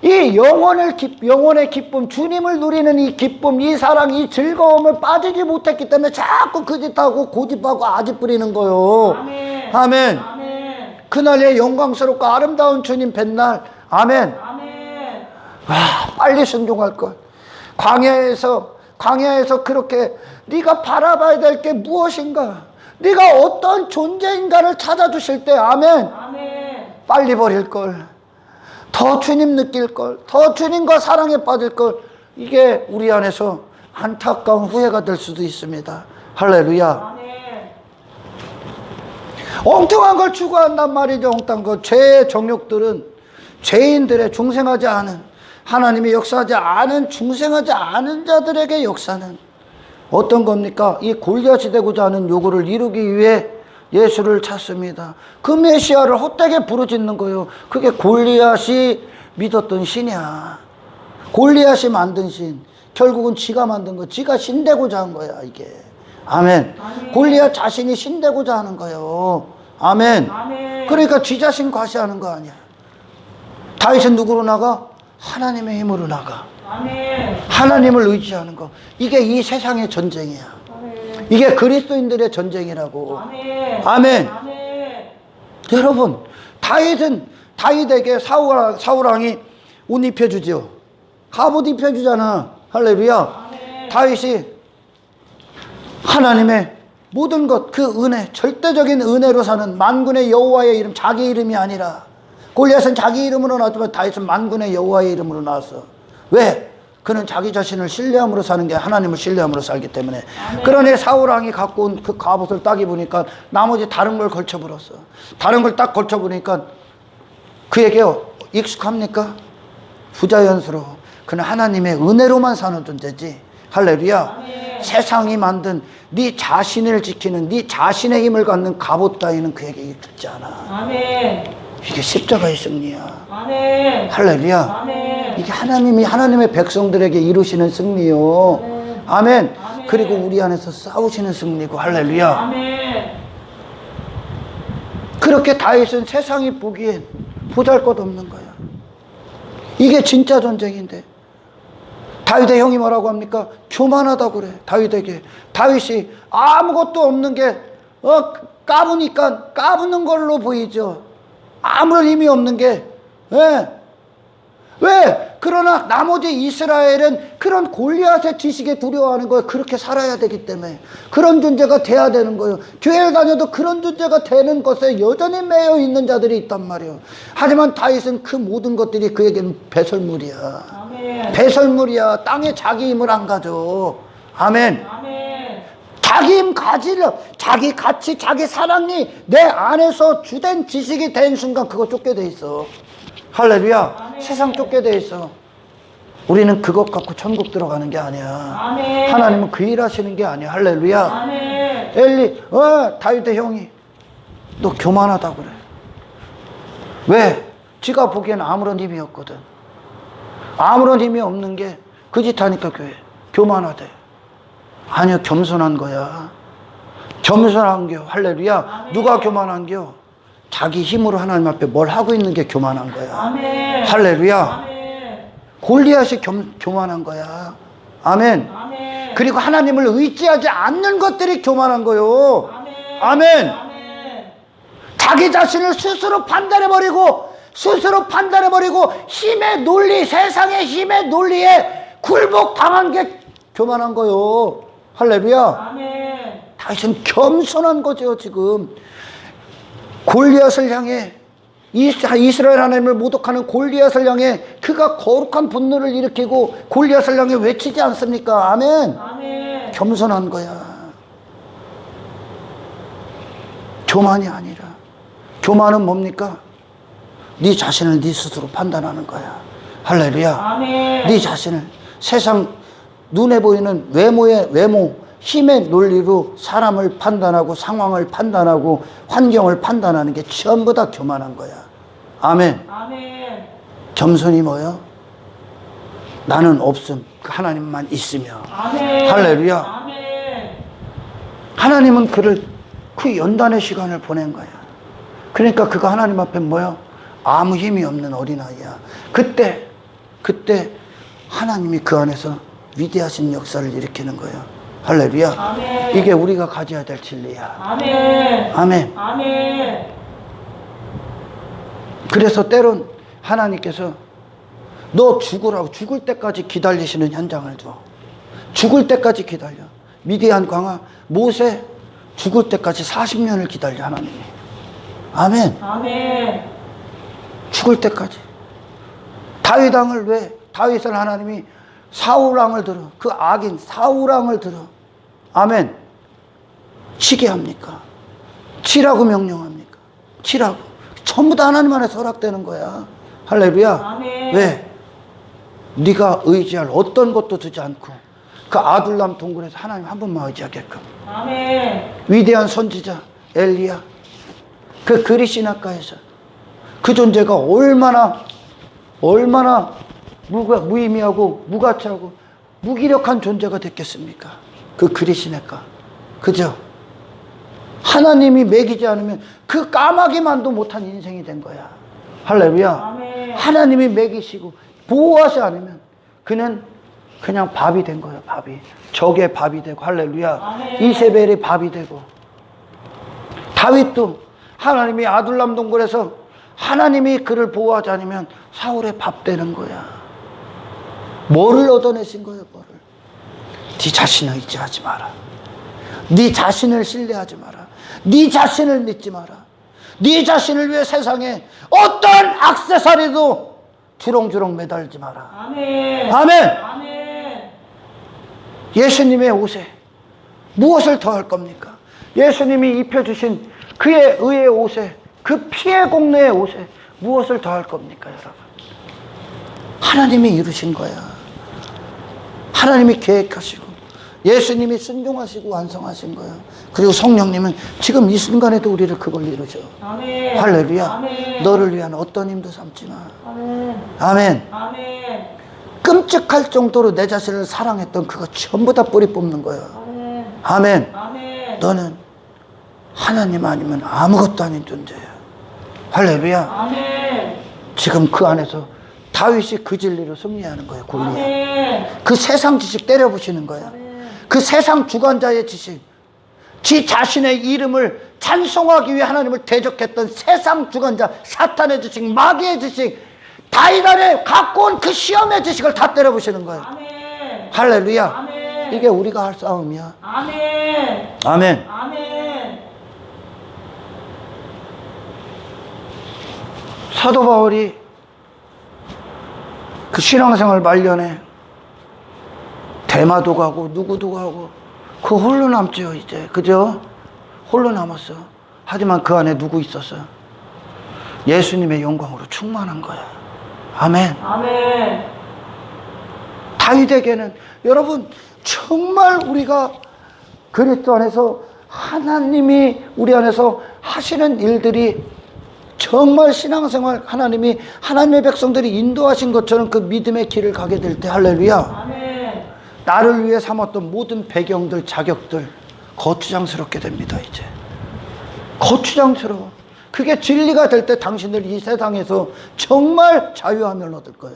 이 영혼의 기쁨, 주님을 누리는 이 기쁨, 이 사랑, 이 즐거움을 빠지지 못했기 때문에 자꾸 거짓하고 고집하고 아집 부리는 거요. 아멘. 아멘. 아멘. 그날의 영광스럽고 아름다운 주님 뵐날. 아멘. 아멘. 빨리 순종할 걸. 광야에서 그렇게 네가 바라봐야 될 게 무엇인가, 네가 어떤 존재인가를 찾아주실 때, 아멘, 아멘. 빨리 버릴 걸. 더 주님 느낄 걸. 더 주님과 사랑에 빠질 걸. 이게 우리 안에서 안타까운 후회가 될 수도 있습니다. 할렐루야. 아멘. 엉뚱한 걸 추구한단 말이죠. 엉뚱한 것. 죄의 정욕들은 죄인들의 중생하지 않은, 하나님이 역사하지 않은, 중생하지 않은 자들에게 역사는 어떤 겁니까? 이 골리앗이 되고자 하는 요구를 이루기 위해 예수를 찾습니다. 그 메시아를 헛되게 부르짖는 거예요. 그게 골리앗이 믿었던 신이야. 골리앗이 만든 신. 결국은 지가 만든 거, 지가 신되고자 한 거야, 이게. 아멘. 아멘. 골리앗 자신이 신되고자 하는 거예요. 아멘. 아멘. 그러니까 지 자신 과시하는 거 아니야. 다윗은 누구로 나가? 하나님의 힘으로 나가. 아멘. 하나님을 의지하는 거. 이게 이 세상의 전쟁이야. 아멘. 이게 그리스도인들의 전쟁이라고. 아멘. 아멘. 아멘. 여러분, 다윗에게 사울왕이 옷 입혀주죠. 갑옷 입혀주잖아. 할렐루야. 아멘. 다윗이 하나님의 모든 것, 그 은혜, 절대적인 은혜로 사는 만군의 여호와의 이름, 자기 이름이 아니라, 골리앗은 자기 이름으로 나왔지만 다윗은 만군의 여호와의 이름으로 나왔어. 왜? 그는 자기 자신을 신뢰함으로 사는 게 하나님을 신뢰함으로 살기 때문에. 아멘. 그러니 사울왕이 갖고 온 그 갑옷을 딱 입으니까 나머지 다른 걸 걸쳐버렸어. 다른 걸 딱 걸쳐보니까 그에게 익숙합니까? 부자연스러워. 그는 하나님의 은혜로만 사는 존재지. 할렐루야. 아멘. 세상이 만든 네 자신을 지키는, 네 자신의 힘을 갖는 갑옷 따위는 그에게 익숙지 않아. 아멘. 이게 십자가의 승리야. 아멘. 할렐루야. 아멘. 이게 하나님의 백성들에게 이루시는 승리요. 아멘. 아멘. 그리고 우리 안에서 싸우시는 승리고. 할렐루야. 아멘. 그렇게 다윗은 세상이 보기엔 보잘것없는 거야. 이게 진짜 전쟁인데 다윗의 형이 뭐라고 합니까? 교만하다고 그래. 다윗에게. 다윗이 아무것도 없는 게 까부니까 까부는 걸로 보이죠. 아무런 힘이 없는 게. 왜? 그러나 나머지 이스라엘은 그런 골리앗의 지식에 두려워하는 거예요. 그렇게 살아야 되기 때문에. 그런 존재가 돼야 되는 거예요. 교회를 다녀도 그런 존재가 되는 것에 여전히 매여 있는 자들이 있단 말이에요. 하지만 다윗은 그 모든 것들이 그에게는 배설물이야. 아멘. 배설물이야. 땅에 자기 힘을 안 가져. 아멘. 아멘. 자기 힘 가지려, 자기 가치, 자기 사랑이 내 안에서 주된 지식이 된 순간 그거 쫓게 돼 있어. 할렐루야. 아멘. 세상 쫓게 돼 있어. 우리는 그것 갖고 천국 들어가는 게 아니야. 아멘. 하나님은 그 일 하시는 게 아니야. 할렐루야. 아멘. 엘리, 다윗의 형이 너 교만하다 그래. 왜? 지가 보기엔 아무런 힘이 없거든. 아무런 힘이 없는 게 그 짓 하니까 교만하대. 아니요, 겸손한 거야. 겸손한 겨. 할렐루야. 아멘. 누가 교만한 겨? 자기 힘으로 하나님 앞에 뭘 하고 있는 게 교만한 거야. 아멘. 할렐루야. 아멘. 골리앗이 교만한 거야. 아멘. 아멘. 그리고 하나님을 의지하지 않는 것들이 교만한 거요. 아멘. 아멘. 아멘. 자기 자신을 스스로 판단해버리고 힘의 논리, 세상의 힘의 논리에 굴복당한 게 교만한 거요. 할렐루야. 아멘. 다윗은 겸손한 거죠. 지금 골리앗을 향해, 이스라엘 하나님을 모독하는 골리앗을 향해 그가 거룩한 분노를 일으키고 골리앗을 향해 외치지 않습니까? 아멘. 아멘. 겸손한 거야. 교만이 아니라. 교만은 뭡니까? 네 자신을 네 스스로 판단하는 거야. 할렐루야. 아멘. 네 자신을 세상 눈에 보이는 외모, 힘의 논리로 사람을 판단하고 상황을 판단하고 환경을 판단하는 게 전부 다 교만한 거야. 아멘. 아멘. 겸손이 뭐요? 나는 없음, 그 하나님만 있으며. 아멘. 할렐루야. 아멘. 하나님은 그를 그 연단의 시간을 보낸 거야. 그러니까 그가 하나님 앞에 뭐요? 아무 힘이 없는 어린아이야. 그때 하나님이 그 안에서 위대하신 역사를 일으키는 거예요. 할렐루야. 아멘. 이게 우리가 가져야 될 진리야. 아멘. 아멘. 아멘. 그래서 때론 하나님께서 너 죽으라고 죽을 때까지 기다리시는 현장을 줘. 죽을 때까지 기다려. 미디안 광야 모세 죽을 때까지 40년을 기다려 하나님이. 아멘. 아멘. 죽을 때까지. 다윗 왕을 왜 다윗을 하나님이 사울 왕을 들어 그 악인 사울 왕을 들어 아멘 치게 합니까? 치라고 명령합니까? 치라고. 전부 다 하나님 안에서 허락되는 거야. 할렐루야. 아멘. 왜? 네가 의지할 어떤 것도 두지 않고 그 아둘람 동굴에서 하나님 한 번만 의지하게끔. 아멘. 위대한 선지자 엘리야 그 그리시나가에서 그 존재가 얼마나 무의미하고 무가치하고 무기력한 존재가 됐겠습니까? 그 그리시나가. 그죠? 하나님이 먹이지 않으면 그 까마귀만도 못한 인생이 된 거야. 할렐루야. 아멘. 하나님이 먹이시고 보호하지 않으면 그는 그냥 밥이 된 거예요. 밥이. 적의 밥이 되고. 할렐루야. 아멘. 이세벨이 밥이 되고. 다윗도 하나님이 아둘람 동굴에서 하나님이 그를 보호하지 않으면 사울의 밥 되는 거야. 뭐를 얻어내신 거예요? 뭐를? 네 자신을 의지하지 마라. 네 자신을 신뢰하지 마라. 네 자신을 믿지 마라. 네 자신을 위해 세상에 어떤 액세서리도 주렁주렁 매달지 마라. 아멘. 아멘. 아멘. 예수님의 옷에 무엇을 더할 겁니까? 예수님이 입혀주신 그의 의의 옷에 그 피의 공로의 옷에 무엇을 더할 겁니까, 여러분? 하나님이 이루신 거야. 하나님이 계획하시고 예수님이 순종하시고 완성하신 거예요. 그리고 성령님은 지금 이 순간에도 우리를 그걸 이루죠. 아멘. 할렐루야. 아멘. 너를 위한 어떤 힘도 삼지 마. 아멘. 아멘. 아멘. 끔찍할 정도로 내 자신을 사랑했던 그거 전부 다 뿌리 뽑는 거예요. 아멘. 아멘. 아멘. 너는 하나님 아니면 아무것도 아닌 존재야. 할렐루야. 아멘. 지금 그 안에서 다윗이 그 진리로 승리하는 거예요. 골리앗. 아멘. 그 세상 지식 때려부시는 거예요. 아멘. 그 세상 주관자의 지식, 지 자신의 이름을 찬송하기 위해 하나님을 대적했던 세상 주관자 사탄의 지식, 마귀의 지식, 다윗 안에 갖고 온 그 시험의 지식을 다 때려부시는 거예요. 아멘. 할렐루야. 아멘. 이게 우리가 할 싸움이야. 아멘. 아멘. 아멘. 사도 바울이 그 신앙생활 말년에 대마도 가고 누구도 가고 그 홀로 남죠 이제. 그죠? 홀로 남았어. 하지만 그 안에 누구 있었어요? 예수님의 영광으로 충만한 거야. 아멘. 아멘. 다윗에게는 여러분 정말 우리가 그리스도 안에서 하나님이 우리 안에서 하시는 일들이 정말 신앙생활 하나님이 하나님의 백성들이 인도하신 것처럼 그 믿음의 길을 가게 될 때 할렐루야. 아멘. 나를 위해 삼았던 모든 배경들 자격들 거추장스럽게 됩니다. 이제 거추장스러워. 그게 진리가 될 때 당신들 이 세상에서 정말 자유함을 얻을 거야.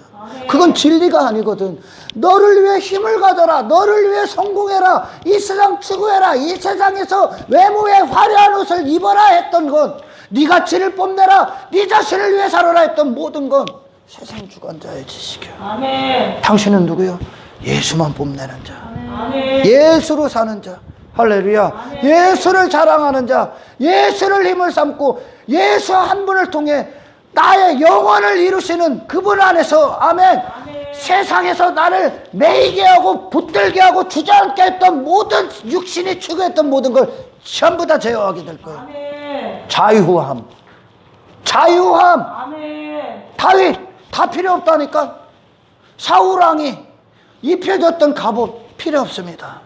그건 진리가 아니거든. 너를 위해 힘을 가져라. 너를 위해 성공해라. 이 세상 추구해라. 이 세상에서 외모에 화려한 옷을 입어라 했던 건, 네가 진을 뽐내라. 네 자신을 위해 살아라 했던 모든 건 세상 주관자의 지식이야. 아멘. 당신은 누구요? 예수만 뽐내는 자. 아멘. 예수로 사는 자. 할렐루야. 예수를 자랑하는 자. 예수를 힘을 삼고 예수 한 분을 통해 나의 영혼을 이루시는 그분 안에서 아멘. 세상에서 나를 매이게 하고 붙들게 하고 주저앉게 했던 모든 육신이 추구했던 모든 걸 전부 다 제어하게 될 거예요. 아멘. 자유함. 자유함. 아멘. 다윗 다 필요 없다니까. 사울왕이 입혀줬던 갑옷 필요 없습니다.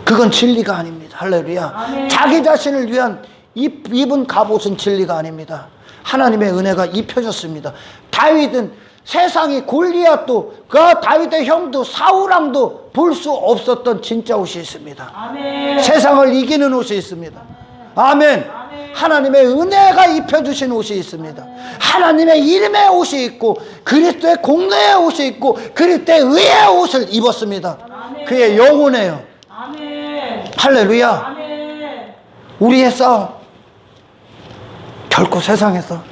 그건 진리가 아닙니다. 할렐루야. 아멘. 자기 자신을 위한 입은 갑옷은 진리가 아닙니다. 하나님의 은혜가 입혀졌습니다. 다윗은 세상이 골리앗도 그 다윗의 형도 사울왕도 볼 수 없었던 진짜 옷이 있습니다. 아멘. 세상을 이기는 옷이 있습니다. 아멘. 하나님의 은혜가 입혀주신 옷이 있습니다. 하나님의 이름의 옷이 있고 그리스도의 공로의 옷이 있고 그리스도의 의의 옷을 입었습니다. 그의 영혼이에요. 아멘. 할렐루야. 아멘. 우리의 싸움 결코 세상에서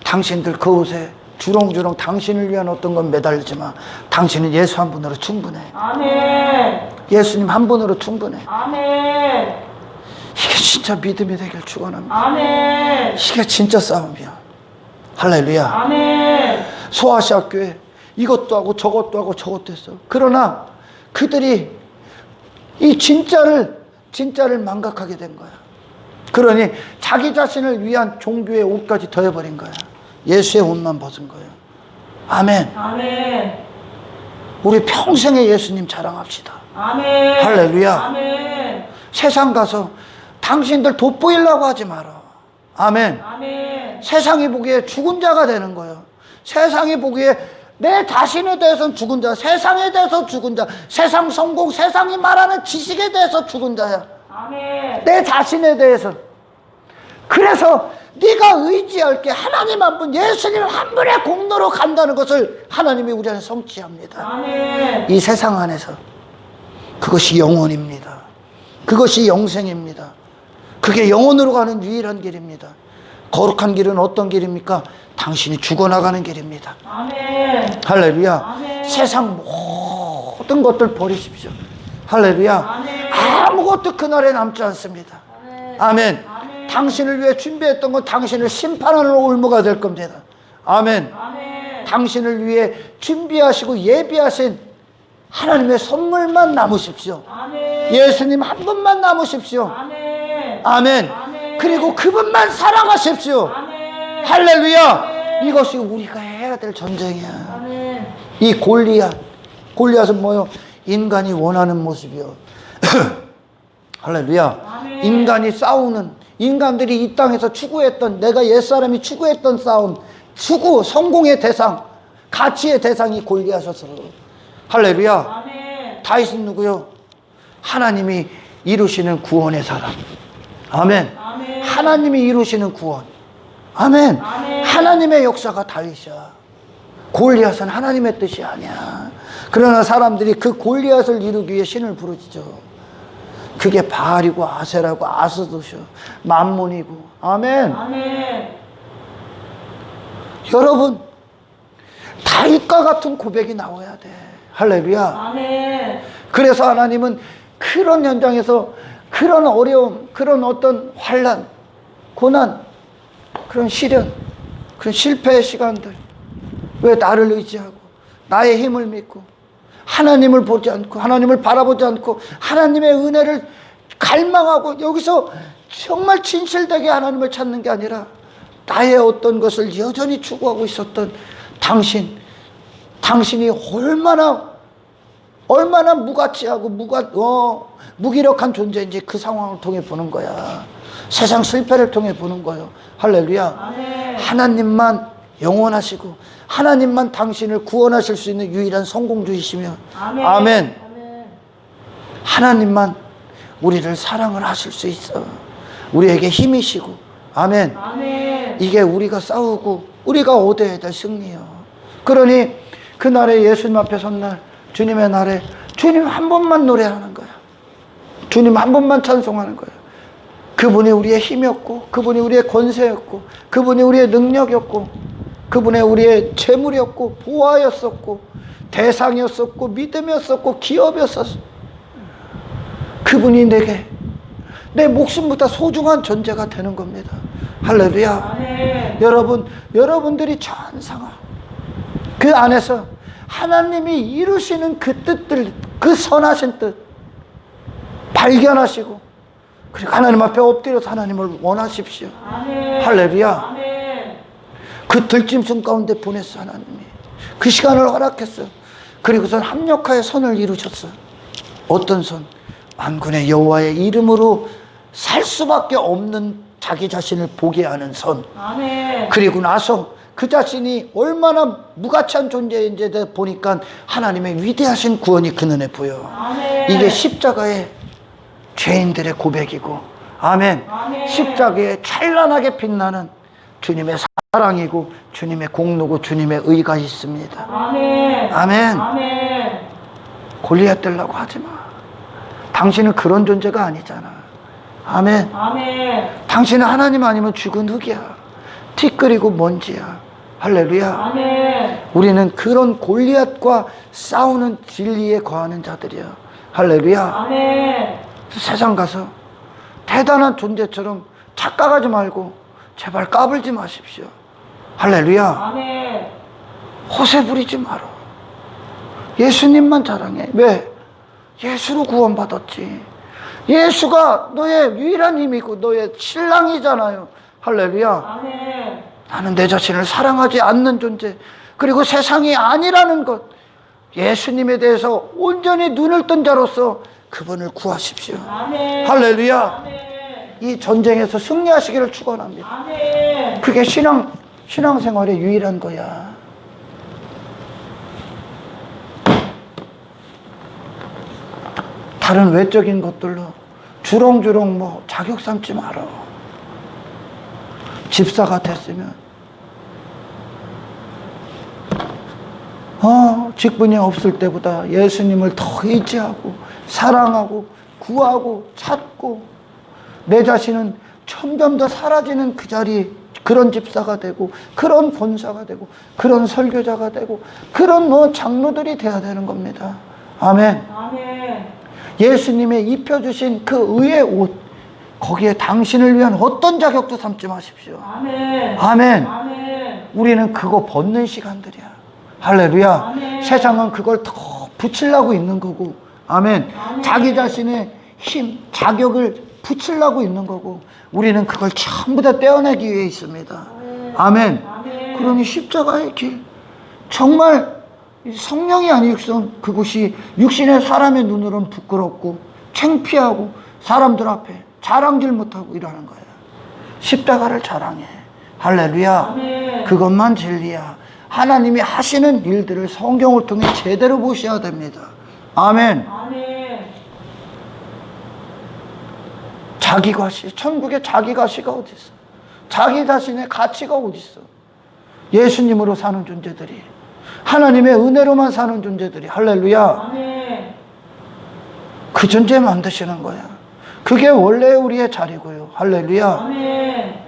당신들 그 옷에 주렁주렁 당신을 위한 어떤 건 매달리지 마. 당신은 예수 한 분으로 충분해. 아멘. 예수님 한 분으로 충분해. 아멘. 이게 진짜 믿음이 되길 축원합니다. 아멘. 이게 진짜 싸움이야. 할렐루야. 아멘. 소아시아 교회 이것도 하고 저것도 하고 저것도 했어. 그러나 그들이 이 진짜를 망각하게 된 거야. 그러니 자기 자신을 위한 종교의 옷까지 더해버린 거야. 예수의 옷만 벗은 거예요. 아멘. 아멘. 우리 평생에 예수님 자랑합시다. 아멘. 할렐루야. 아멘. 세상 가서 당신들 돋보이려고 하지 마라. 아멘. 아멘. 세상이 보기에 죽은 자가 되는 거예요. 세상이 보기에 내 자신에 대해서는 죽은 자, 세상에 대해서 죽은 자, 세상 성공, 세상이 말하는 지식에 대해서 죽은 자야. 아멘. 내 자신에 대해서. 그래서 네가 의지할 게 하나님 한 분, 예수님 한 분의 공로로 간다는 것을 하나님이 우리 안에 성취합니다. 아멘. 이 세상 안에서. 그것이 영혼입니다. 그것이 영생입니다. 그게 영혼으로 가는 유일한 길입니다. 거룩한 길은 어떤 길입니까? 당신이 죽어나가는 길입니다. 아멘. 할렐루야. 아멘. 세상 모든 것들 버리십시오. 할렐루야. 아멘. 아무것도 그날에 남지 않습니다. 아멘. 아멘. 아멘. 당신을 위해 준비했던 건 당신을 심판하는 올무가 될 겁니다. 아멘. 아멘. 당신을 위해 준비하시고 예비하신 하나님의 선물만 남으십시오. 아멘. 예수님 한 분만 남으십시오. 아멘. 아멘. 아멘. 그리고 그분만 사랑하십시오. 아멘. 할렐루야. 아멘. 이것이 우리가 해야 될 전쟁이야. 아멘. 이 골리앗은 뭐요? 인간이 원하는 모습이요. 할렐루야. 아멘. 인간이 싸우는, 인간들이 이 땅에서 추구했던, 내가 옛사람이 추구했던 싸움, 성공의 대상, 가치의 대상이 골리앗이었어. 할렐루야. 아멘. 다윗은 누구요? 하나님이 이루시는 구원의 사람. 아멘. 아멘. 하나님이 이루시는 구원. 아멘. 아멘. 하나님의 역사가 다윗이야. 골리앗은 하나님의 뜻이 아니야. 그러나 사람들이 그 골리앗을 이루기 위해 신을 부르짖어. 그게 바알이고 아세라고 아스도쇼 만몬이고. 아멘. 아멘. 여러분, 다윗과 같은 고백이 나와야 돼. 할렐루야. 아멘. 그래서 하나님은 그런 현장에서 그런 어려움, 그런 어떤 환난, 고난, 그런 시련, 그런 실패의 시간들, 왜 나를 의지하고 나의 힘을 믿고 하나님을 보지 않고 하나님을 바라보지 않고 하나님의 은혜를 갈망하고 여기서 정말 진실되게 하나님을 찾는 게 아니라 나의 어떤 것을 여전히 추구하고 있었던 당신이 얼마나 무가치하고 무기력한 존재인지 그 상황을 통해 보는 거야. 세상 실패를 통해 보는 거예요. 할렐루야. 아멘. 하나님만 영원하시고 하나님만 당신을 구원하실 수 있는 유일한 성공주이시며 아멘. 아멘. 아멘. 하나님만 우리를 사랑을 하실 수 있어. 우리에게 힘이시고 아멘. 아멘. 이게 우리가 싸우고 우리가 얻어야 될 승리요. 그러니 그날에 예수님 앞에 선 날, 주님의 날에 주님 한 번만 노래하는 거야. 주님 한 번만 찬송하는 거야. 그분이 우리의 힘이었고 그분이 우리의 권세였고 그분이 우리의 능력이었고 그분이 우리의 재물이었고 보화였었고 대상이었었고 믿음이었었고 기업이었었어. 그분이 내게 내 목숨보다 소중한 존재가 되는 겁니다. 할렐루야. 아멘. 여러분들이 처한 상황 그 안에서 하나님이 이루시는 그 뜻들, 그 선하신 뜻 발견하시고 그리고 하나님 앞에 엎드려서 하나님을 원하십시오. 아멘. 할렐루야. 아멘. 그 들짐승 가운데 보냈어. 하나님이 그 시간을 허락했어. 그리고선 합력하여 선을 이루셨어. 어떤 선? 만군의 여호와의 이름으로 살 수밖에 없는 자기 자신을 보게 하는 선. 아멘. 그리고 나서 그 자신이 얼마나 무가치한 존재인지 보니까 하나님의 위대하신 구원이 그 눈에 보여. 아멘. 이게 십자가의 죄인들의 고백이고, 아멘. 아멘. 십자가에 찬란하게 빛나는 주님의 사랑이고 주님의 공로고 주님의 의가 있습니다. 아멘. 아멘. 아멘. 골리앗 되려고 하지 마. 당신은 그런 존재가 아니잖아. 아멘. 아멘. 당신은 하나님 아니면 죽은 흙이야. 티끌이고 먼지야. 할렐루야. 아멘. 우리는 그런 골리앗과 싸우는 진리에 거하는 자들이야. 할렐루야. 아멘. 세상 가서 대단한 존재처럼 착각하지 말고 제발 까불지 마십시오. 할렐루야. 아멘. 호세 부리지 마라. 예수님만 자랑해. 왜? 예수로 구원받았지. 예수가 너의 유일한 힘이고 너의 신랑이잖아요. 할렐루야. 아멘. 나는 내 자신을 사랑하지 않는 존재, 그리고 세상이 아니라는 것, 예수님에 대해서 온전히 눈을 뜬 자로서 그분을 구하십시오. 아멘. 할렐루야. 아멘. 이 전쟁에서 승리하시기를 축원합니다. 아멘. 그게 신앙생활의 유일한 거야. 다른 외적인 것들로 주렁주렁 뭐 자격 삼지 마라. 집사가 됐으면 직분이 없을 때보다 예수님을 더 의지하고 사랑하고 구하고 찾고 내 자신은 점점 더 사라지는 그 자리, 그런 집사가 되고 그런 본사가 되고 그런 설교자가 되고 그런 장로들이 돼야 되는 겁니다. 아멘. 아멘. 예수님의 입혀주신 그 의의 옷, 거기에 당신을 위한 어떤 자격도 삼지 마십시오. 아멘. 아멘. 아멘. 우리는 그거 벗는 시간들이야. 할렐루야. 아멘. 세상은 그걸 더 붙이려고 있는 거고, 아멘. 아멘. 자기 자신의 힘, 자격을 붙이려고 있는 거고, 우리는 그걸 전부 다 떼어내기 위해 있습니다. 아멘. 아멘. 그러니 십자가의 길, 정말 성령이 아니고선 그곳이 육신의 사람의 눈으로는 부끄럽고 창피하고 사람들 앞에 자랑질 못하고 이러는 거예요. 십자가를 자랑해. 할렐루야. 아멘. 그것만 진리야. 하나님이 하시는 일들을 성경을 통해 제대로 보셔야 됩니다. 아멘. 아멘. 자기 과시, 천국에 자기 과시가 어디 있어? 자기 자신의 가치가 어디 있어? 예수님으로 사는 존재들이, 하나님의 은혜로만 사는 존재들이, 할렐루야. 아멘. 그 존재 만드시는 거야. 그게 원래 우리의 자리고요. 할렐루야. 아멘.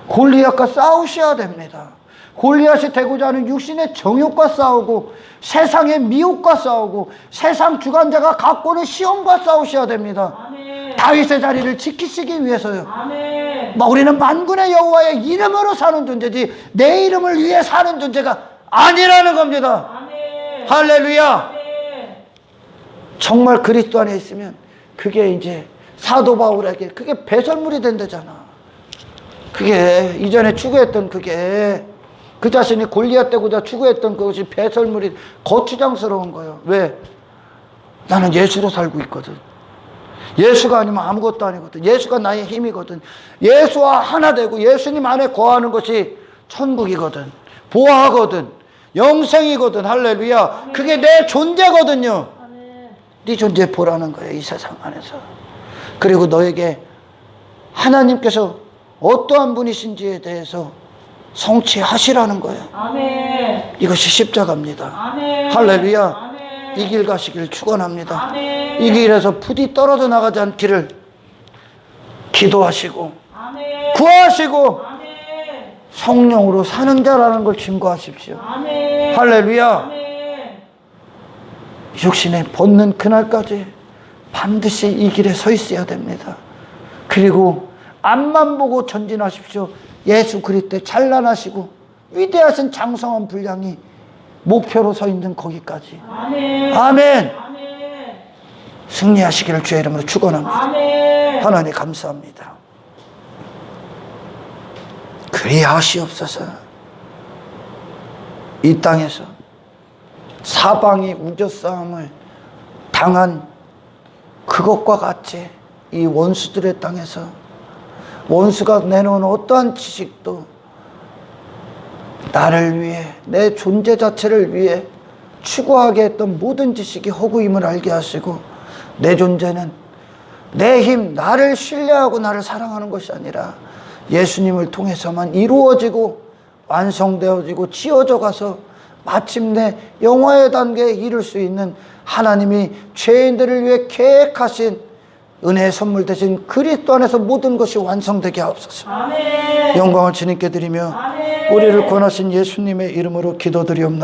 골리앗과 싸우셔야 됩니다. 골리앗이 되고자 하는 육신의 정욕과 싸우고 세상의 미혹과 싸우고 세상 주관자가 갖고 오는 시험과 싸우셔야 됩니다. 아멘. 다윗의 자리를 지키시기 위해서요. 아멘. 우리는 만군의 여호와의 이름으로 사는 존재지 내 이름을 위해 사는 존재가 아니라는 겁니다. 아멘. 할렐루야. 아멘. 정말 그리스도 안에 있으면 그게 이제 사도 바울에게 그게 배설물이 된다잖아. 그게 이전에 추구했던 그게 그 자신이 골리앗 되고자 추구했던 그것이 배설물이 거추장스러운 거예요. 왜? 나는 예수로 살고 있거든. 예수가 아니면 아무것도 아니거든. 예수가 나의 힘이거든. 예수와 하나 되고 예수님 안에 거하는 것이 천국이거든. 보화거든. 영생이거든. 할렐루야. 그게 내 존재거든요. 아멘. 네 존재 보라는 거예요. 이 세상 안에서. 그리고 너에게 하나님께서 어떠한 분이신지에 대해서 성취하시라는 거예요. 아멘. 이것이 십자가입니다. 아멘. 할렐루야. 아멘. 이 길 가시길 축원합니다. 아멘. 이 길에서 부디 떨어져 나가지 않기를 기도하시고 아멘. 구하시고 아멘. 성령으로 사는 자라는 걸 증거하십시오. 아멘. 할렐루야. 아멘. 육신에 벗는 그날까지 반드시 이 길에 서 있어야 됩니다. 그리고 앞만 보고 전진하십시오. 예수 그리스도의 찬란하시고 위대하신 장성한 분량이 목표로 서 있는 거기까지. 아멘. 아멘. 아멘. 승리하시기를 주의 이름으로 축원합니다. 아멘. 하나님 감사합니다. 그리하시옵소서. 이 땅에서 사방이 우겨싸움을 당한 그것과 같이 이 원수들의 땅에서 원수가 내놓은 어떠한 지식도 나를 위해, 내 존재 자체를 위해 추구하게 했던 모든 지식이 허구임을 알게 하시고, 내 존재는 내 힘, 나를 신뢰하고 나를 사랑하는 것이 아니라 예수님을 통해서만 이루어지고 완성되어지고 지어져 가서 마침내 영화의 단계에 이를 수 있는 하나님이 죄인들을 위해 계획하신 은혜의 선물 되신 그리스도 안에서 모든 것이 완성되게 하옵소서. 아멘. 영광을 주님께 드리며 아멘. 우리를 권하신 예수님의 이름으로 기도드리옵나이다.